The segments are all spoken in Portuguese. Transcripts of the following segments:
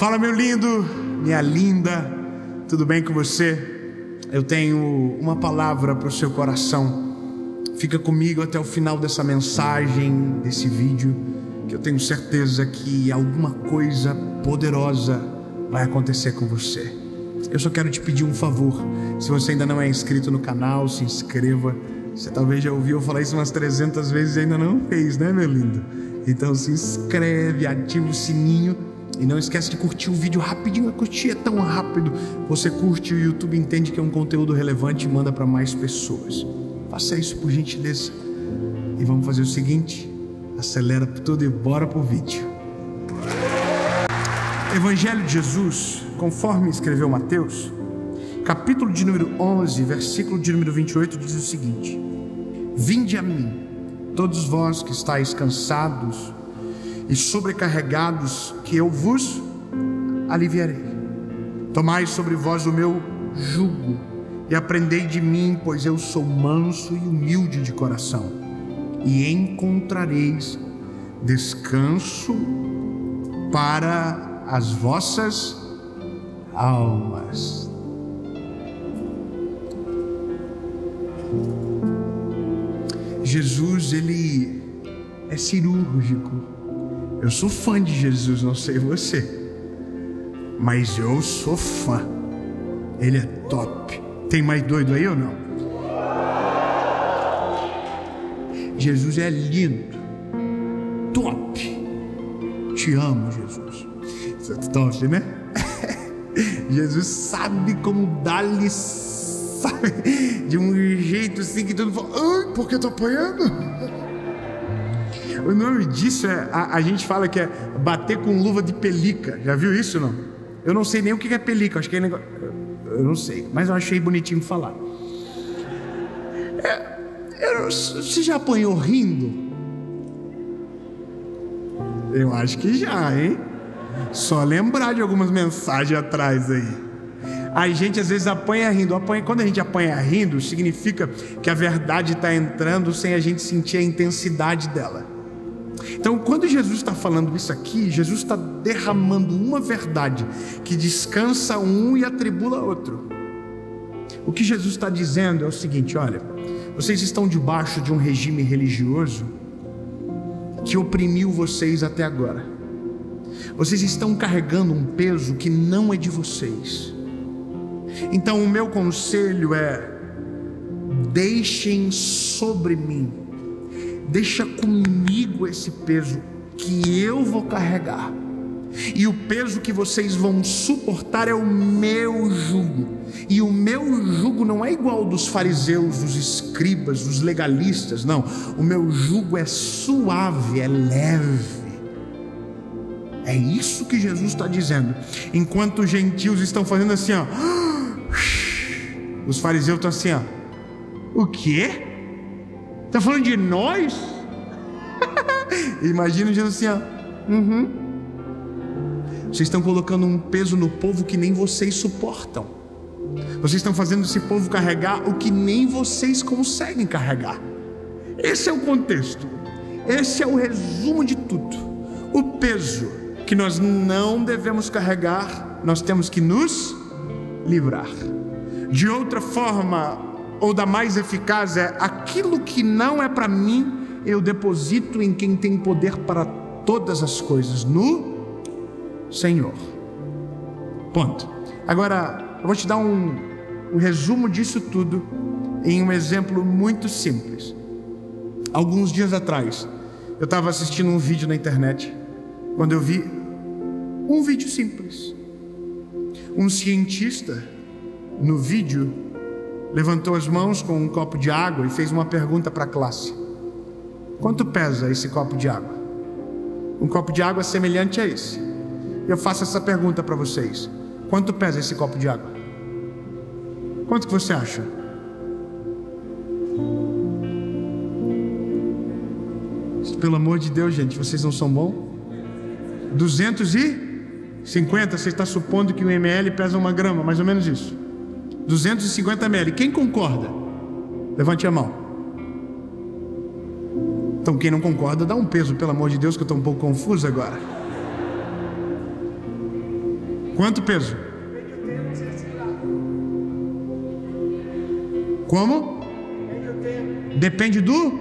Fala, meu lindo, minha linda, tudo bem com você? Eu tenho uma palavra para o seu coração. Fica comigo até o final dessa mensagem, desse vídeo, que eu tenho certeza que alguma coisa poderosa vai acontecer com você. Eu só quero te pedir um favor. Se você ainda não é inscrito no canal, se inscreva. Você talvez já ouviu eu falar isso umas 300 vezes e ainda não fez, né, meu lindo? Então se inscreve, ativa o sininho e não esquece de curtir o vídeo rapidinho. Curtir é tão rápido. Você curte, o YouTube entende que é um conteúdo relevante e manda para mais pessoas. Faça isso por gentileza. E vamos fazer o seguinte: acelera tudo e bora pro vídeo. Evangelho de Jesus, conforme escreveu Mateus, capítulo de número 11, versículo de número 28, diz o seguinte: Vinde a mim, todos vós que estáis cansados e sobrecarregados, que eu vos aliviarei. Tomai sobre vós o meu jugo e aprendei de mim, pois eu sou manso e humilde de coração, e encontrareis descanso para as vossas almas. Jesus, ele é cirúrgico. Eu sou fã de Jesus, não sei você, mas eu sou fã. Ele é top. Tem mais doido aí ou não? Jesus é lindo, top. Te amo, Jesus. Isso é top, né? Jesus sabe como dar-lhe, sabe, de um jeito assim que todo mundo fala: ai, por que eu tô apanhando? O nome disso é, a gente fala que é bater com luva de pelica. Já viu isso, não? Eu não sei nem o que é pelica. Acho que é negócio, eu não sei, mas eu achei bonitinho falar. Você já apanhou rindo? Eu acho que já, hein? Só lembrar de algumas mensagens atrás aí. A gente às vezes apanha rindo. Quando a gente apanha rindo, significa que a verdade está entrando sem a gente sentir a intensidade dela. Então, quando Jesus está falando isso aqui, Jesus está derramando uma verdade que descansa um e atribula outro. O que Jesus está dizendo é o seguinte: olha, vocês estão debaixo de um regime religioso que oprimiu vocês até agora. Vocês estão carregando um peso que não é de vocês. Então o meu conselho é: deixem sobre mim, deixa comigo esse peso que eu vou carregar, e o peso que vocês vão suportar é o meu jugo. E o meu jugo não é igual ao dos fariseus, dos escribas, dos legalistas, não. O meu jugo é suave, é leve. É isso que Jesus está dizendo. Enquanto os gentios estão fazendo assim, ó, os fariseus estão assim, ó: o quê? Está falando de nós? Imagina Jesus assim, ó: Vocês estão colocando um peso no povo que nem vocês suportam. Vocês estão fazendo esse povo carregar o que nem vocês conseguem carregar. Esse é o contexto. Esse é o resumo de tudo. O peso que nós não devemos carregar, nós temos que nos livrar. De outra forma, ou da mais eficaz, é: aquilo que não é para mim, eu deposito em quem tem poder para todas as coisas, no Senhor. Ponto. Agora, eu vou te dar um resumo disso tudo em um exemplo muito simples. Alguns dias atrás, eu estava assistindo um vídeo na internet, quando eu vi um vídeo simples. Um cientista, no vídeo, levantou as mãos com um copo de água e fez uma pergunta para a classe: quanto pesa esse copo de água? Um copo de água semelhante a esse. Eu faço essa pergunta para vocês: quanto pesa esse copo de água? Quanto que você acha? Pelo amor de Deus, gente, vocês não são bons? 250? Você está supondo que um ml pesa 1 grama, mais ou menos isso. 250 ml. Quem concorda? Levante a mão. Então quem não concorda, dá um peso, pelo amor de Deus, que eu estou um pouco confuso agora. Quanto peso? Como? Depende do...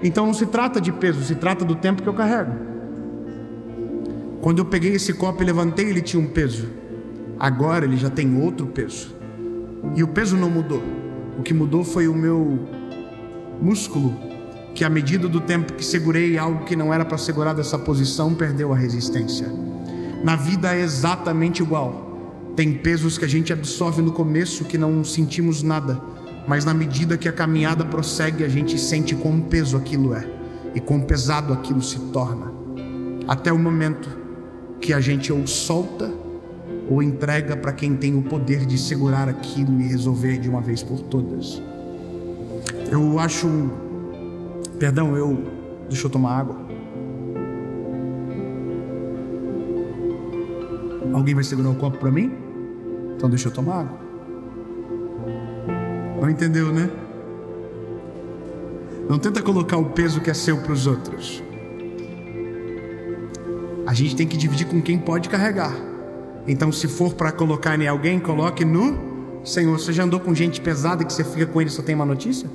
Então não se trata de peso, se trata do tempo que eu carrego. Quando eu peguei esse copo e levantei, ele tinha um peso. Agora ele já tem outro peso. E o peso não mudou. O que mudou foi o meu músculo, que à medida do tempo que segurei algo que não era para segurar dessa posição, perdeu a resistência. Na vida é exatamente igual. Tem pesos que a gente absorve no começo que não sentimos nada, mas na medida que a caminhada prossegue, a gente sente quão peso aquilo é e quão pesado aquilo se torna, até o momento que a gente ou solta ou entrega para quem tem o poder de segurar aquilo e resolver de uma vez por todas. Deixa eu tomar água. Alguém vai segurar o copo para mim? Então deixa eu tomar água. Não entendeu, né? Não tenta colocar o peso que é seu para os outros. A gente tem que dividir com quem pode carregar. Então, se for para colocar em alguém, coloque no Senhor. Você já andou com gente pesada que você fica com ele e só tem uma notícia?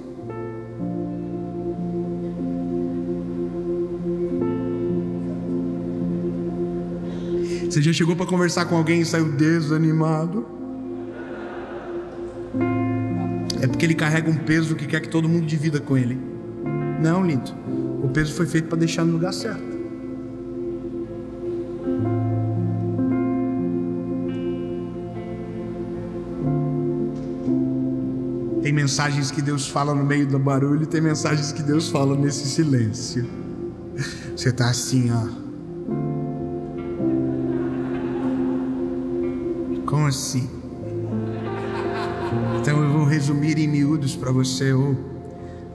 Você já chegou para conversar com alguém e saiu desanimado? É porque ele carrega um peso que quer que todo mundo divida com ele. Não, lindo. O peso foi feito para deixar no lugar certo. Tem mensagens que Deus fala no meio do barulho e tem mensagens que Deus fala nesse silêncio. Você está assim, ó. Como assim? Então eu vou resumir em miúdos para você, ou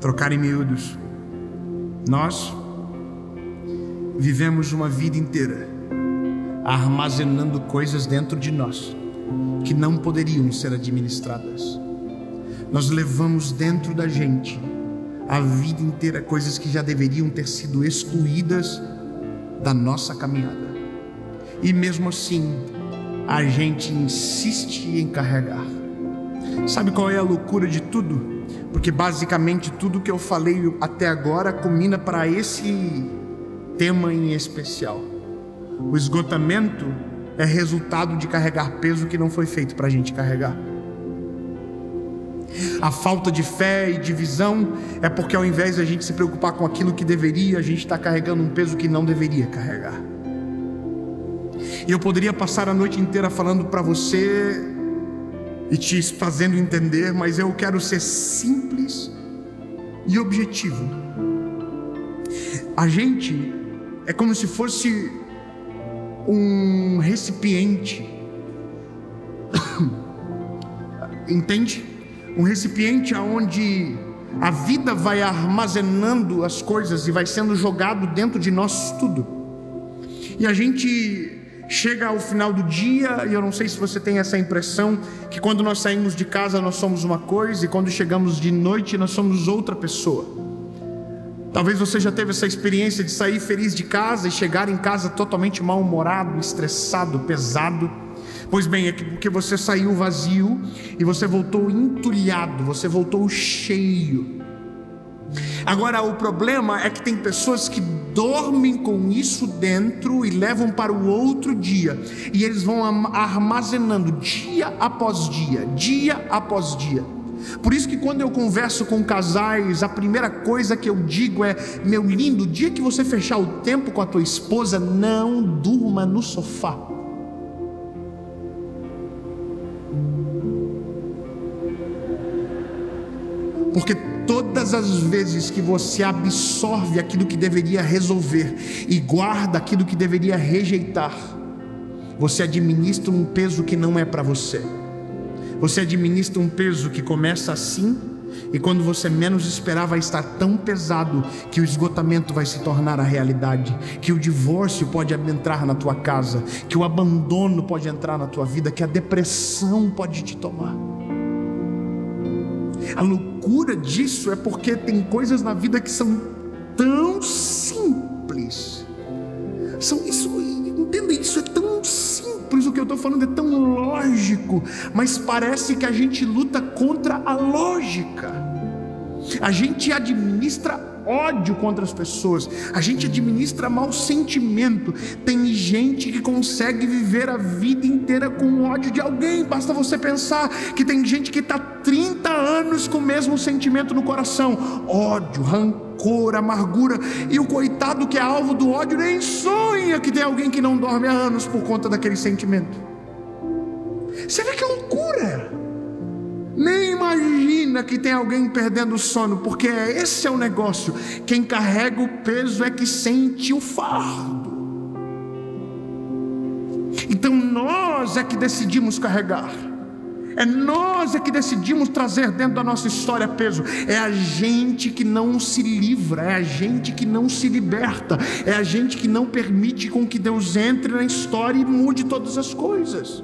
trocar em miúdos. Nós vivemos uma vida inteira armazenando coisas dentro de nós que não poderiam ser administradas. Nós levamos dentro da gente a vida inteira coisas que já deveriam ter sido excluídas da nossa caminhada. E mesmo assim, a gente insiste em carregar. Sabe qual é a loucura de tudo? Porque basicamente tudo que eu falei até agora culmina para esse tema em especial. O esgotamento é resultado de carregar peso que não foi feito para a gente carregar. A falta de fé e de visão é porque ao invés de a gente se preocupar com aquilo que deveria, a gente está carregando um peso que não deveria carregar. E eu poderia passar a noite inteira falando para você e te fazendo entender, mas eu quero ser simples e objetivo. A gente é como se fosse um recipiente, entende? Um recipiente onde a vida vai armazenando as coisas e vai sendo jogado dentro de nós tudo. E a gente chega ao final do dia, e eu não sei se você tem essa impressão, que quando nós saímos de casa nós somos uma coisa, e quando chegamos de noite nós somos outra pessoa. Talvez você já teve essa experiência de sair feliz de casa e chegar em casa totalmente mal-humorado, estressado, pesado. Pois bem, é porque você saiu vazio e você voltou entulhado, você voltou cheio. Agora o problema é que tem pessoas que dormem com isso dentro e levam para o outro dia, e eles vão armazenando dia após dia, dia após dia. Por isso que quando eu converso com casais, a primeira coisa que eu digo é: meu lindo, o dia que você fechar o tempo com a tua esposa, não durma no sofá. Porque todas as vezes que você absorve aquilo que deveria resolver e guarda aquilo que deveria rejeitar, você administra um peso que não é para você. Você administra um peso que começa assim, e quando você menos esperar vai estar tão pesado que o esgotamento vai se tornar a realidade, que o divórcio pode entrar na tua casa, que o abandono pode entrar na tua vida, que a depressão pode te tomar. A loucura disso é porque tem coisas na vida que são tão simples, são isso entenda isso, é tão simples o que eu estou falando, é tão lógico, mas parece que a gente luta contra a lógica. A gente administra ódio contra as pessoas, a gente administra mau sentimento. Tem gente que consegue viver a vida inteira com ódio de alguém. Basta você pensar que tem gente que está 30 anos com o mesmo sentimento no coração: ódio, rancor, amargura, e o coitado que é alvo do ódio nem sonha que tem alguém que não dorme há anos por conta daquele sentimento. Você vê que loucura! Nem imagina que tem alguém perdendo o sono, porque esse é o negócio. Quem carrega o peso é que sente o fardo. Então nós é que decidimos carregar. É nós é que decidimos trazer dentro da nossa história peso. É a gente que não se livra, é a gente que não se liberta, é a gente que não permite com que Deus entre na história e mude todas as coisas.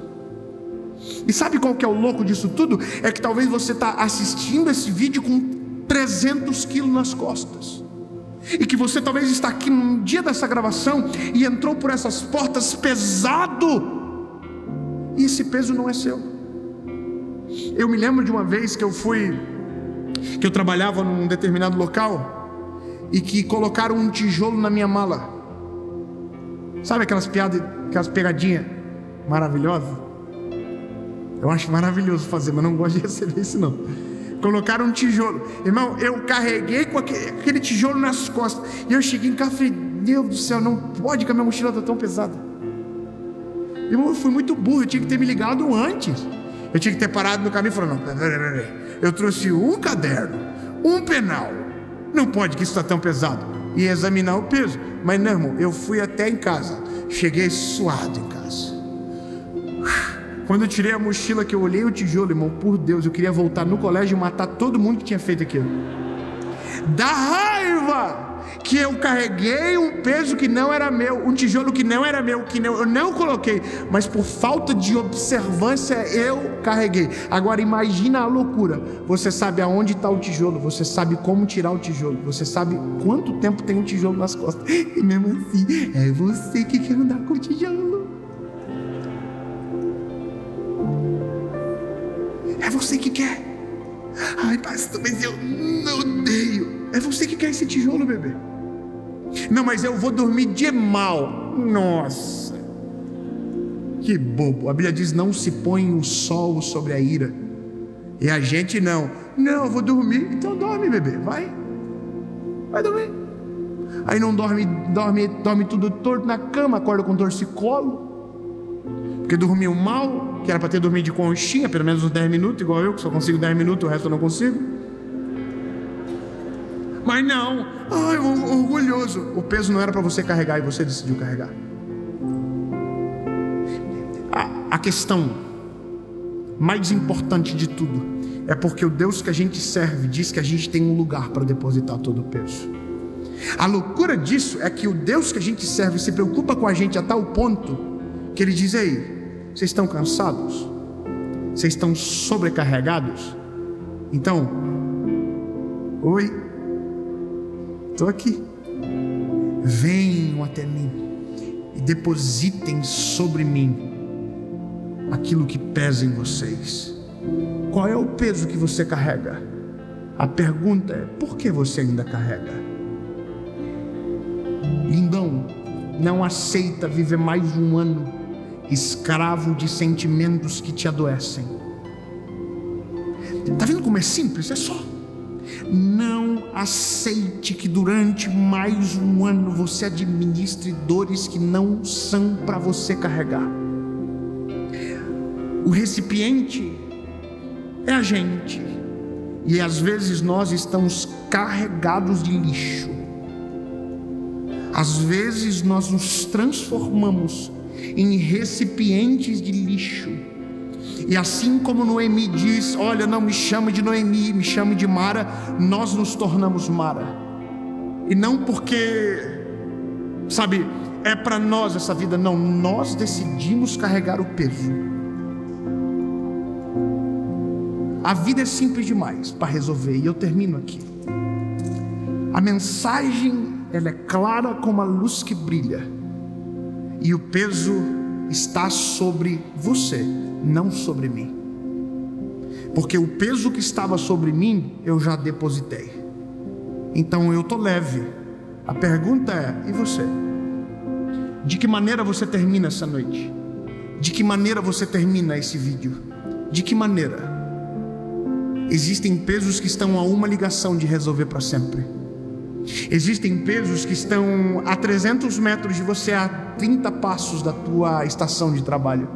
E sabe qual que é o louco disso tudo? É que talvez você está assistindo esse vídeo com 300 quilos nas costas, e que você talvez está aqui no dia dessa gravação e entrou por essas portas pesado, e esse peso não é seu. Eu me lembro de uma vez que eu trabalhava num determinado local, e que colocaram um tijolo na minha mala. Sabe aquelas pegadinhas maravilhosas? Eu acho maravilhoso fazer, mas não gosto de receber isso não. Colocaram um tijolo, irmão, eu carreguei com aquele tijolo nas costas, e eu cheguei em casa e falei: Deus do céu, não pode que a minha mochila está tão pesada. Irmão, eu fui muito burro, eu tinha que ter me ligado antes. Eu tinha que ter parado no caminho e falado: não, eu trouxe um caderno, um penal, não pode que isso está tão pesado, e examinar o peso. Mas não, irmão, eu fui até em casa, cheguei suado em casa. Quando eu tirei a mochila, que eu olhei o tijolo, irmão, por Deus, eu queria voltar no colégio e matar todo mundo que tinha feito aquilo. Da raiva que eu carreguei um peso que não era meu, um tijolo que não era meu, eu não coloquei, mas por falta de observância eu carreguei. Agora imagina a loucura: você sabe aonde está o tijolo, você sabe como tirar o tijolo, você sabe quanto tempo tem um tijolo nas costas, e mesmo assim é você que quer andar com o tijolo. É você que quer. Ai, pastor, mas eu não odeio. É você que quer esse tijolo, bebê. Não, mas eu vou dormir de mal. Nossa, que bobo. A Bíblia diz: não se põe o sol sobre a ira. E a gente não, eu vou dormir. Então dorme, bebê, vai dormir. Aí não dorme tudo torto na cama, acorda com torcicolo, porque dormiu mal, que era para ter dormido de conchinha, pelo menos uns 10 minutos, igual eu, que só consigo 10 minutos, o resto eu não consigo. Mas não, orgulhoso. O peso não era para você carregar e você decidiu carregar. A questão mais importante de tudo é porque o Deus que a gente serve diz que a gente tem um lugar para depositar todo o peso. A loucura disso é que o Deus que a gente serve se preocupa com a gente a tal ponto que Ele diz: ei, vocês estão cansados? Vocês estão sobrecarregados? Então, oi, estou aqui. Venham até mim e depositem sobre mim aquilo que pesa em vocês. Qual é o peso que você carrega? A pergunta é: por que você ainda carrega? Lindão, não aceita viver mais um ano escravo de sentimentos que te adoecem. Está vendo como é simples? É só: não aceite que durante mais um ano você administre dores que não são para você carregar. O recipiente é a gente, e às vezes nós estamos carregados de lixo. Às vezes nós nos transformamos em recipientes de lixo. E assim como Noemi diz: olha, não me chame de Noemi, me chame de Mara, nós nos tornamos Mara. E não porque, sabe, é para nós essa vida, não, nós decidimos carregar o peso. A vida é simples demais para resolver, e eu termino aqui. A mensagem, ela é clara como a luz que brilha, E o peso está sobre você, não sobre mim. Porque o peso que estava sobre mim, eu já depositei. Então eu estou leve. A pergunta é, e você? De que maneira você termina essa noite? De que maneira você termina esse vídeo? De que maneira? Existem pesos que estão a uma ligação de resolver para sempre. Existem pesos que estão a 300 metros de você, a 30 passos da tua estação de trabalho.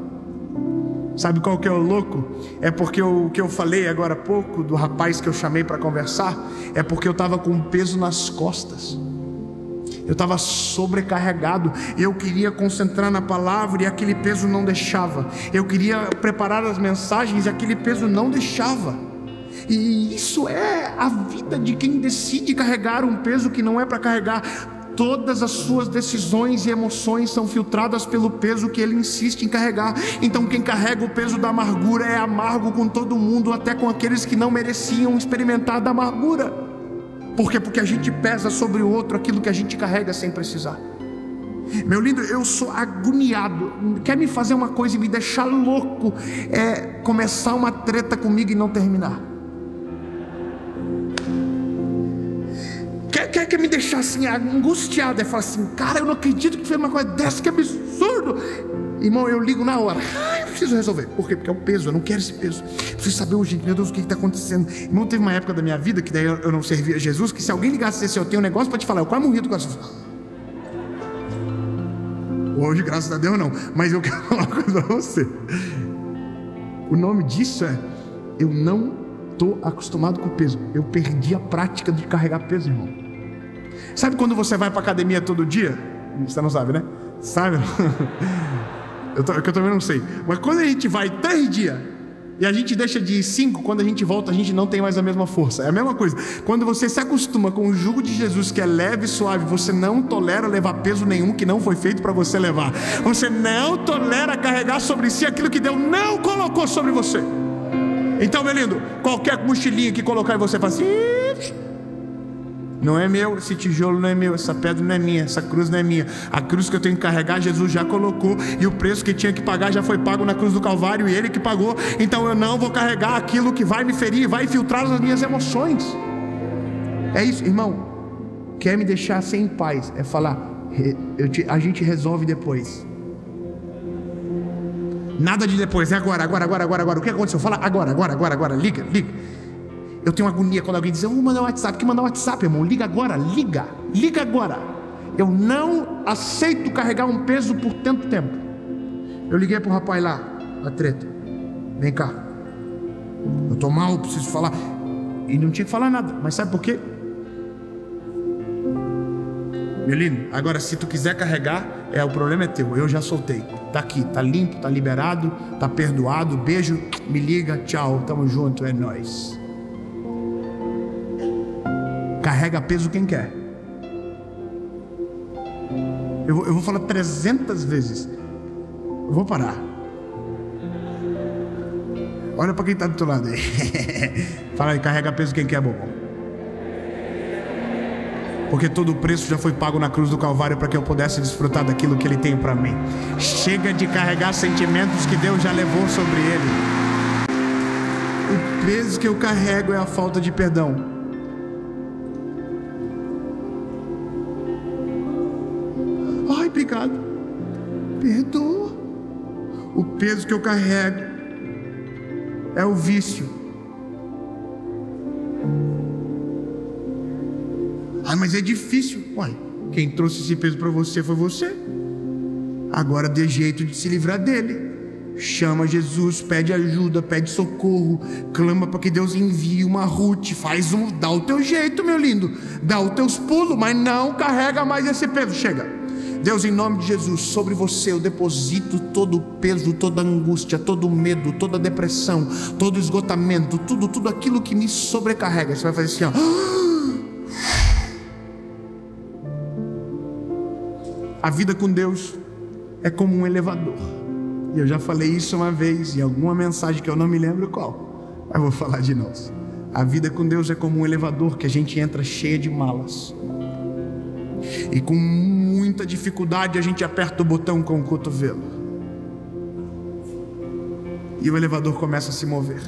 Sabe qual que é o louco? É porque o que eu falei agora há pouco, do rapaz que eu chamei para conversar, é porque eu estava com um peso nas costas. Eu estava sobrecarregado. Eu queria concentrar na palavra e aquele peso não deixava. Eu queria preparar as mensagens e aquele peso não deixava. E isso é a vida de quem decide carregar um peso que não é para carregar. Todas as suas decisões e emoções são filtradas pelo peso que ele insiste em carregar. Então quem carrega o peso da amargura é amargo com todo mundo, até com aqueles que não mereciam experimentar da amargura. Por quê? Porque a gente pesa sobre o outro aquilo que a gente carrega sem precisar. Meu lindo, eu sou agoniado. Quer me fazer uma coisa e me deixar louco, é começar uma treta comigo e não terminar. Quer me deixar assim angustiado, é falar assim, cara, eu não acredito que fez uma coisa dessa, que absurdo. Irmão, eu ligo na hora, eu preciso resolver. Por quê? Porque é um peso, eu não quero esse peso. Eu preciso saber urgente, meu Deus, o que está acontecendo. Irmão, teve uma época da minha vida que daí eu não servia a Jesus, que se alguém ligasse assim, eu tenho um negócio para te falar, eu quase morri do coração. Hoje, graças a Deus, não. Mas eu quero falar uma coisa para você. O nome disso é, eu não estou acostumado com o peso. Eu perdi a prática de carregar peso, irmão. Sabe quando você vai para academia todo dia? Você não sabe, né? Sabe? Eu também não sei. Mas quando a gente vai 3 dias e a gente deixa de ir 5, quando a gente volta a gente não tem mais a mesma força. É a mesma coisa. Quando você se acostuma com o jugo de Jesus, que é leve e suave, você não tolera levar peso nenhum que não foi feito para você levar. Você não tolera carregar sobre si aquilo que Deus não colocou sobre você. Então, meu lindo, qualquer mochilinha que colocar em você, fala assim, não é meu, esse tijolo não é meu, essa pedra não é minha, essa cruz não é minha. A cruz que eu tenho que carregar, Jesus já colocou, e o preço que tinha que pagar já foi pago na cruz do Calvário, e Ele que pagou. Então eu não vou carregar aquilo que vai me ferir, vai filtrar as minhas emoções. É isso, irmão. Quer me deixar sem paz, é falar, a gente resolve depois. Nada de depois, é agora. O que aconteceu? Fala agora, liga. Eu tenho agonia quando alguém diz, eu vou mandar um WhatsApp. Que mandar um WhatsApp, irmão? Liga agora. Eu não aceito carregar um peso por tanto tempo. Eu liguei pro rapaz lá, a treta. Vem cá. Eu tô mal, preciso falar. E não tinha que falar nada. Mas sabe por quê? Meu lindo, agora se tu quiser carregar, o problema é teu. Eu já soltei. Tá aqui, tá limpo, tá liberado, tá perdoado. Beijo, me liga, tchau, tamo junto, é nóis. Carrega peso quem quer. Eu vou falar 300 vezes. Eu vou parar. Olha para quem está do teu lado aí. Fala aí, carrega peso quem quer, bobo. Porque todo o preço já foi pago na cruz do Calvário para que eu pudesse desfrutar daquilo que Ele tem para mim. Chega de carregar sentimentos que Deus já levou sobre Ele. O peso que eu carrego é a falta de perdão. Ai, obrigado. Perdoa. O peso que eu carrego é o vício. Ah, mas é difícil. Uai, quem trouxe esse peso para você foi você. Agora dê jeito de se livrar dele. Chama Jesus, pede ajuda, pede socorro, clama para que Deus envie uma Ruth, dá o teu jeito, meu lindo, dá os teus pulos, mas não carrega mais esse peso. Chega. Deus, em nome de Jesus, sobre você eu deposito todo o peso, toda a angústia, todo o medo, toda a depressão, todo o esgotamento, tudo aquilo que me sobrecarrega. Você vai fazer assim, ó. A vida com Deus é como um elevador. E eu já falei isso uma vez em alguma mensagem que eu não me lembro qual, mas vou falar de novo. A vida com Deus é como um elevador que a gente entra cheia de malas. E com muita dificuldade a gente aperta o botão com o cotovelo. E o elevador começa a se mover.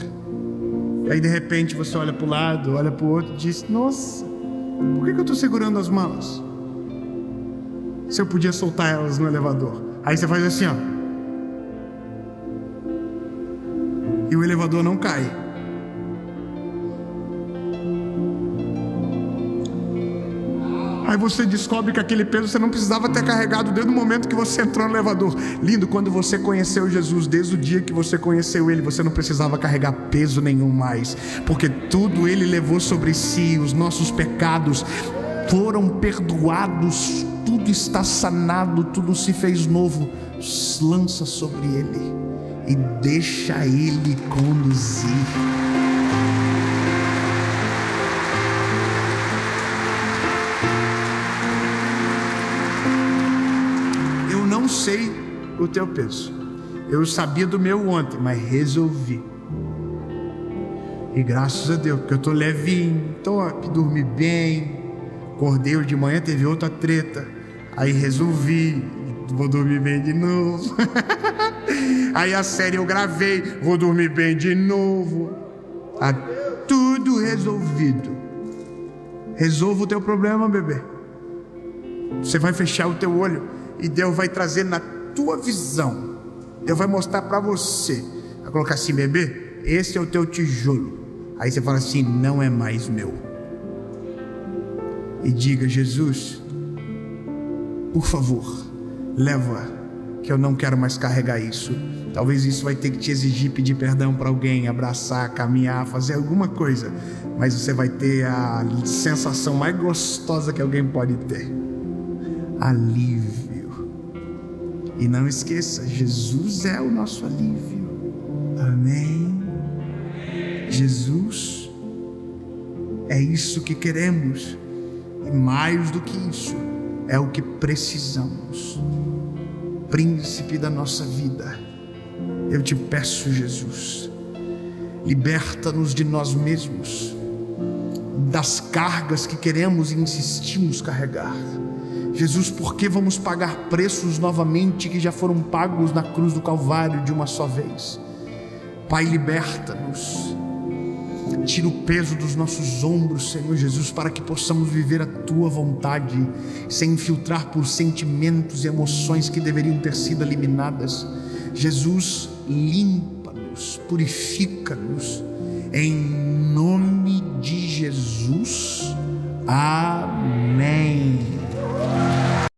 E aí de repente você olha para o lado, olha para o outro e diz: nossa, por que eu estou segurando as malas? Se eu podia soltar elas no elevador. Aí você faz assim, ó. E o elevador não cai. Aí você descobre que aquele peso você não precisava ter carregado desde o momento que você entrou no elevador. Lindo, quando você conheceu Jesus, desde o dia que você conheceu Ele, você não precisava carregar peso nenhum mais, porque tudo Ele levou sobre si. Os nossos pecados foram perdoados, tudo está sanado, tudo se fez novo. Lança sobre Ele e deixa Ele conduzir. Não sei o teu peso. Eu sabia do meu ontem, mas resolvi. E graças a Deus, porque eu tô levinho, top, dormi bem. Acordei de manhã, teve outra treta. Aí resolvi, vou dormir bem de novo. Aí a série eu gravei, vou dormir bem de novo. Tá tudo resolvido. Resolva o teu problema, bebê. Você vai fechar o teu olho e Deus vai trazer na tua visão. Deus vai mostrar para você. Vai colocar assim: bebê, esse é o teu tijolo. Aí você fala assim: não é mais meu. E diga: Jesus, por favor, leva, que eu não quero mais carregar isso. Talvez isso vai ter que te exigir pedir perdão para alguém, abraçar, caminhar, fazer alguma coisa. Mas você vai ter a sensação mais gostosa que alguém pode ter: alívio. E não esqueça, Jesus é o nosso alívio. Amém? Jesus é isso que queremos. E mais do que isso, é o que precisamos. Príncipe da nossa vida, eu te peço, Jesus, liberta-nos de nós mesmos, das cargas que queremos e insistimos carregar. Jesus, por que vamos pagar preços novamente que já foram pagos na cruz do Calvário de uma só vez? Pai, liberta-nos. Tira o peso dos nossos ombros, Senhor Jesus, para que possamos viver a Tua vontade, sem infiltrar por sentimentos e emoções que deveriam ter sido eliminadas. Jesus, limpa-nos, purifica-nos, em nome de Jesus. Amém.